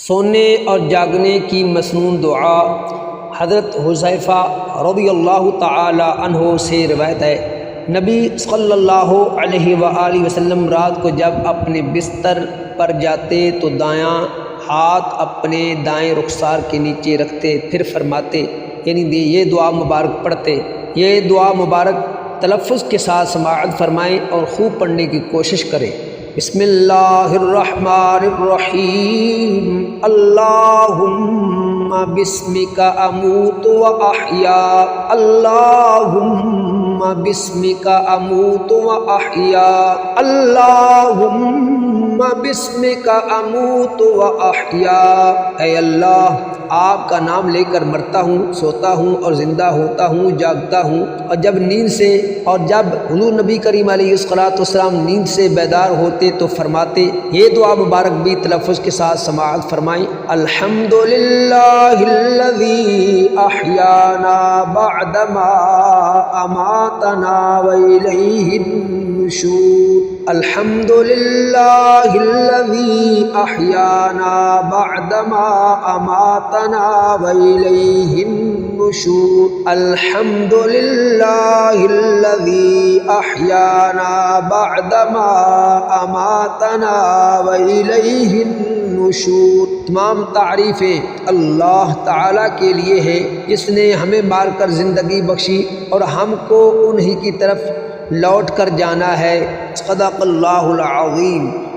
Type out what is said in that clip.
سونے اور جاگنے کی مسنون دعا حضرت حذیفہ رضی اللہ تعالی عنہ سے روایت ہے، نبی صلی اللہ علیہ وآلہ وسلم رات کو جب اپنے بستر پر جاتے تو دایاں ہاتھ اپنے دائیں رخسار کے نیچے رکھتے، پھر فرماتے یعنی یہ دعا مبارک پڑھتے۔ یہ دعا مبارک تلفظ کے ساتھ سماعت فرمائیں اور خوب پڑھنے کی کوشش کریں۔ بسم اللہ الرحمن الرحیم، اللہم بسمک اموت و احیا، اللہم بسمک اموت و احیا، اللہم بسمک اموت و احیا۔ اے اللہ، آپ کا نام لے کر مرتا ہوں، سوتا ہوں اور زندہ ہوتا ہوں، جاگتا ہوں۔ اور جب حضور نبی کریم علیہ السلام نیند سے بیدار ہوتے تو فرماتے یہ دعا مبارک بھی تلفظ کے ساتھ سماعت فرمائیں۔ الحمدللہ الذی احیانا بعدما اماتنا والیہ النشور، الحمدللہ الذی احیانا بعدما اماتنا والیہ النشور، الحمدللہ الذی احیانا بعدما اماتنا والیہ النشور۔ تمام تعریفیں اللہ تعالیٰ کے لیے ہے جس نے ہمیں مار کر زندگی بخشی اور ہم کو انہی کی طرف لوٹ کر جانا ہے۔ صدق اللہ العظیم۔